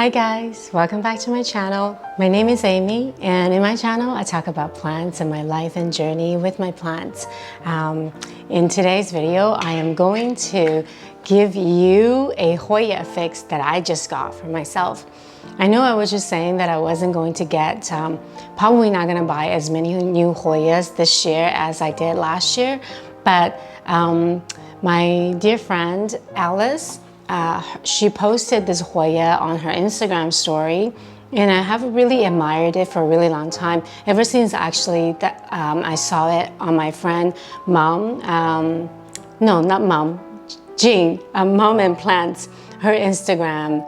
Hi guys, welcome back to my channel. My name is Amy, and in my channel I talk about plants and my life and journey with my plants. In today's video I am going to give you a Hoya fix that I just got for myself. I know I was just saying that I wasn't going to get, probably not going to buy as many new Hoyas this year as I did last year, but my dear friend Alice, she posted this Hoya on her Instagram story, and I have really admired it for a really long time. Ever since actually that I saw it on my friend Jean, Mom and Plants, her Instagram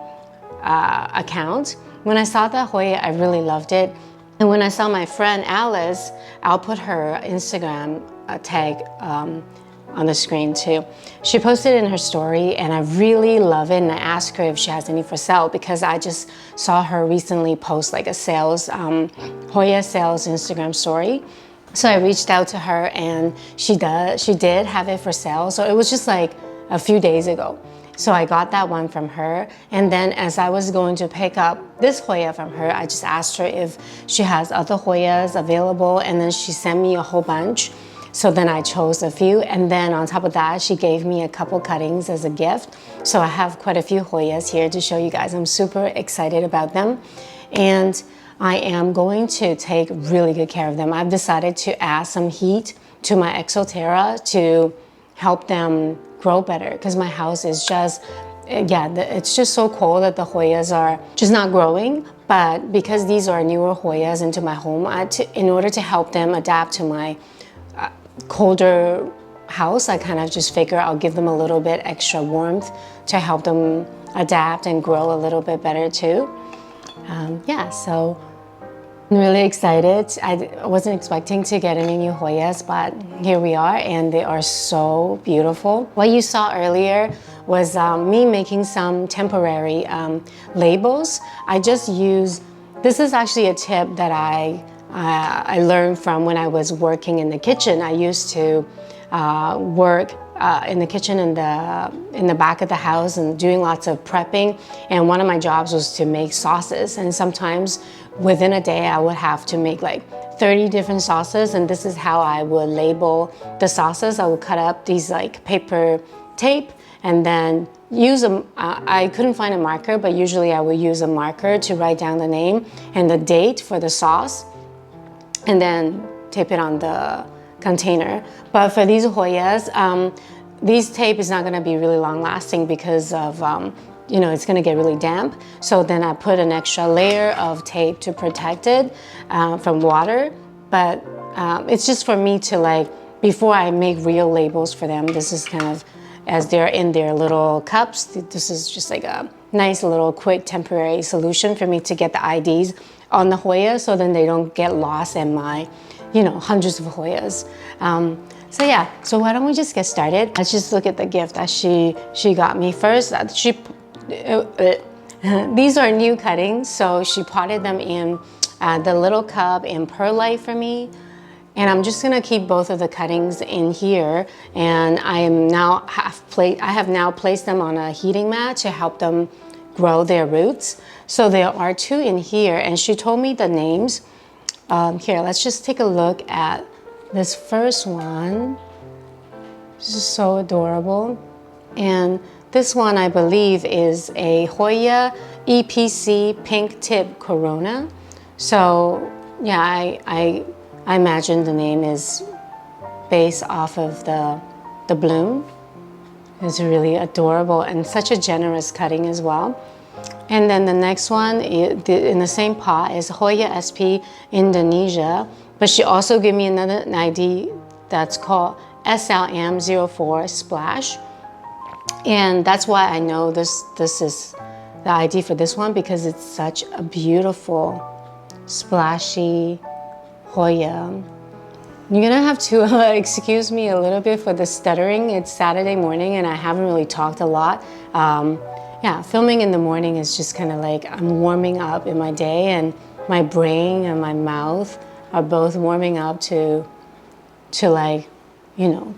account. When I saw that Hoya, I really loved it. And when I saw my friend Alice, I'll put her Instagram tag on the screen too. She posted it in her story and I really love it, and I asked her if she has any for sale because I just saw her recently post like a sales, Hoya sales Instagram story. So I reached out to her and she did have it for sale. So it was just like a few days ago. So I got that one from her, and then as I was going to pick up this Hoya from her, I just asked her if she has other Hoyas available, and then she sent me a whole bunch. So then I chose a few, and then on top of that, she gave me a couple cuttings as a gift. So I have quite a few Hoyas here to show you guys. I'm super excited about them, and I am going to take really good care of them. I've decided to add some heat to my Exoterra to help them grow better, because my house is just, it's just so cold that the Hoyas are just not growing. But because these are newer Hoyas into my home, in order to help them adapt to my colder house, I kind of just figure I'll give them a little bit extra warmth to help them adapt and grow a little bit better too. So I'm really excited. I wasn't expecting to get any new Hoyas, but here we are, and they are so beautiful. What you saw earlier was me making some temporary labels. I just use, this is actually a tip that I learned from when I was working in the kitchen. I used to work in the kitchen in the back of the house and doing lots of prepping. And one of my jobs was to make sauces. And sometimes within a day, I would have to make like 30 different sauces. And this is how I would label the sauces. I would cut up these like paper tape and then use I couldn't find a marker, but usually I would use a marker to write down the name and the date for the sauce, and then tape it on the container. But for these Hoyas, these tape is not gonna be really long lasting because of, it's gonna get really damp. So then I put an extra layer of tape to protect it from water. But it's just for me to like, before I make real labels for them, this is kind of, as they're in their little cups, this is just like a nice little quick temporary solution for me to get the IDs on the Hoya, so then they don't get lost in my, hundreds of Hoyas. So why don't we just get started? Let's just look at the gift that she got me first. These are new cuttings, so she potted them in the little cup in perlite for me. And I'm just gonna keep both of the cuttings in here, and I have now placed them on a heating mat to help them grow their roots. So there are two in here, and she told me the names. Here, let's just take a look at this first one. This is so adorable. And this one, I believe, is a Hoya EPC Pink Tip Corona. So yeah, I imagine the name is based off of the bloom. It's really adorable and such a generous cutting as well. And then the next one in the same pot is Hoya SP Indonesia, but she also gave me another ID that's called SLM04 Splash. And that's why I know this is the ID for this one, because it's such a beautiful splashy Hoya. You're gonna have to excuse me a little bit for the stuttering. It's Saturday morning and I haven't really talked a lot. Filming in the morning is just kind of like I'm warming up in my day, and my brain and my mouth are both warming up to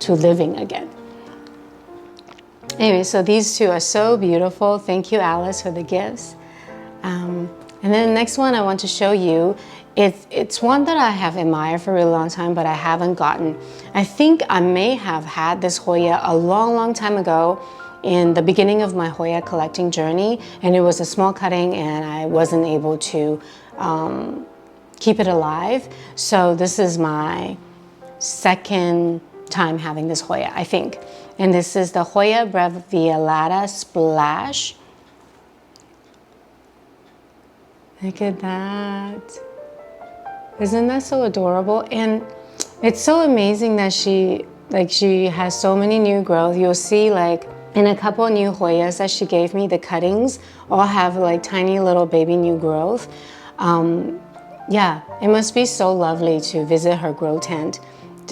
living again. Anyway, so these two are so beautiful. Thank you, Alice, for the gifts. And then the next one I want to show you, it's one that I have admired for a really long time, but I haven't gotten. I think I may have had this Hoya a long time ago in the beginning of my Hoya collecting journey, and it was a small cutting and I wasn't able to keep it alive. So this is my second time having this Hoya, I think. And this is the Hoya Breviolata Splash. Look at that. Isn't that so adorable? And it's so amazing that she has so many new growth. You'll see like in a couple new Hoyas that she gave me, the cuttings all have like tiny little baby new growth. Yeah, it must be so lovely to visit her grow tent,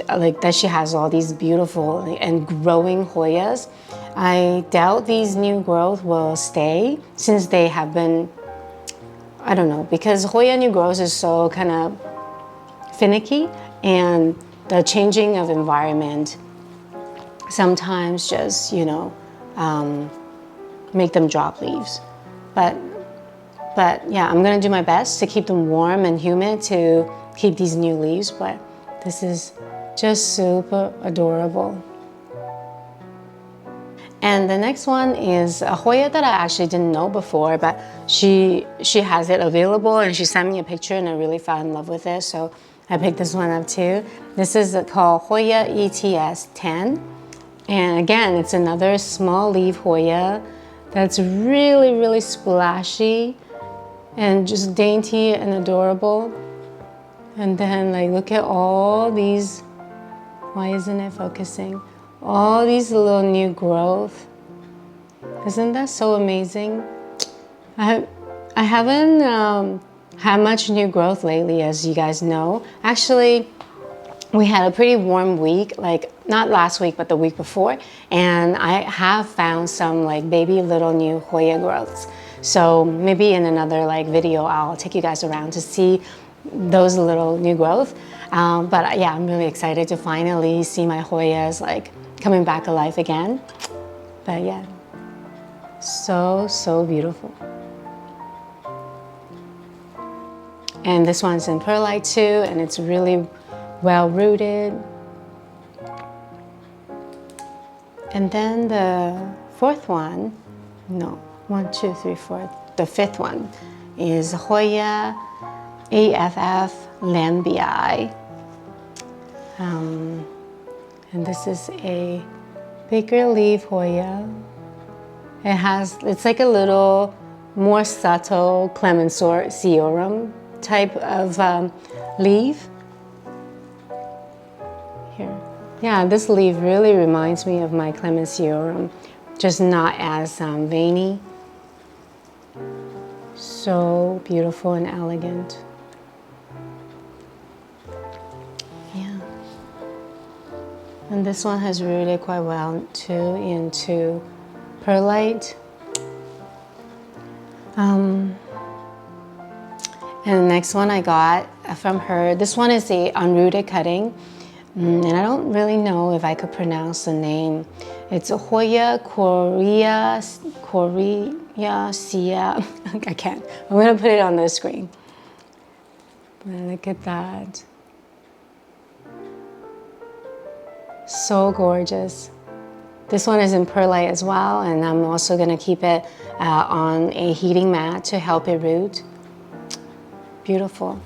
like that she has all these beautiful and growing Hoyas. I doubt these new growth will stay since they have been, I don't know, because Hoya new growth is so kind of finicky, and the changing of environment sometimes just, you know, make them drop leaves. But yeah, I'm gonna do my best to keep them warm and humid to keep these new leaves, but this is just super adorable. And the next one is a Hoya that I actually didn't know before, but she has it available and she sent me a picture and I really fell in love with it, so I picked this one up too. This is called Hoya ETS 10. And again, it's another small leaf Hoya that's really splashy and just dainty and adorable. And then like, look at all these, why isn't it focusing? All these little new growth. Isn't that so amazing? I haven't had much new growth lately, as you guys know. Actually, we had a pretty warm week, like not last week, but the week before. And I have found some like baby little new Hoya growths. So maybe in another like video, I'll take you guys around to see those little new growth. But yeah, I'm really excited to finally see my Hoyas like coming back alive again. But yeah, so beautiful. And this one's in perlite too, and it's really well rooted. And then the fourth one, no, 1, 2, 3, 4, the fifth one is Hoya AFF Lambii. And this is a bigger leaf Hoya. It's like a little more subtle Clemenceorum type of leaf. Here. Yeah, this leaf really reminds me of my Clemenceorum, just not as veiny. So beautiful and elegant. Yeah. And this one has rooted quite well too into perlite. And the next one I got from her, this one is the unrooted cutting. And I don't really know if I could pronounce the name. It's a Hoya Coreaceae. I can't. I'm gonna put it on the screen. But look at that. So gorgeous. This one is in perlite as well, and I'm also gonna keep it on a heating mat to help it root. Beautiful.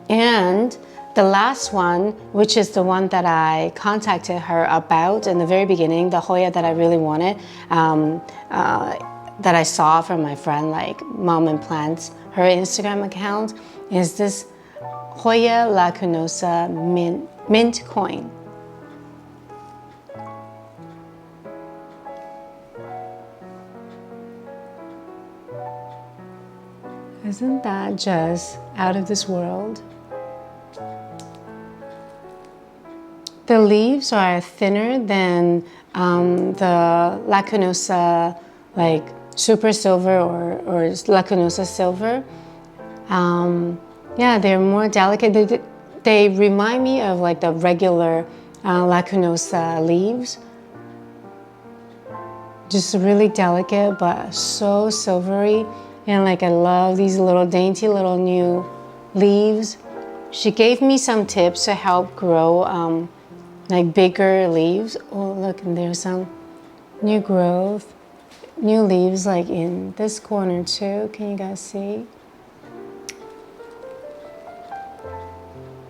And the last one, which is the one that I contacted her about in the very beginning, the Hoya that I really wanted, that I saw from my friend, like Mom and Plants, her Instagram account, is this Hoya lacunosa mint coin. Isn't that just out of this world? The leaves are thinner than the lacunosa, like super silver or lacunosa silver. Yeah, they're more delicate. They remind me of like the regular lacunosa leaves. Just really delicate, but so silvery. And like I love these little dainty little new leaves. She gave me some tips to help grow like bigger leaves. Oh, look, and there's some new growth, new leaves like in this corner too. Can you guys see?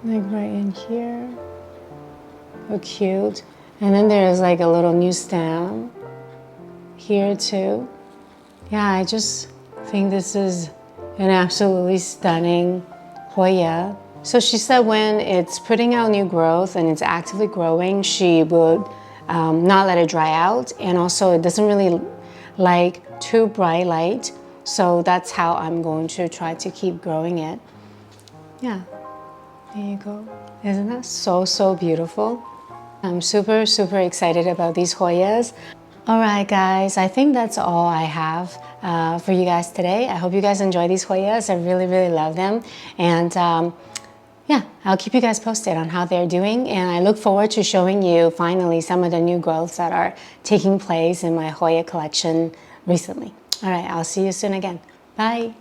Like right in here. So cute. And then there's like a little new stem here too. Yeah, I just think this is an absolutely stunning Hoya. So she said when it's putting out new growth and it's actively growing, she would not let it dry out. And also it doesn't really like too bright light. So that's how I'm going to try to keep growing it. Yeah, there you go. Isn't that so, so beautiful? I'm super, super excited about these Hoyas. All right, guys, I think that's all I have for you guys today. I hope you guys enjoy these Hoyas. I really, really love them. And yeah, I'll keep you guys posted on how they're doing. And I look forward to showing you finally some of the new growths that are taking place in my Hoya collection recently. All right, I'll see you soon again. Bye.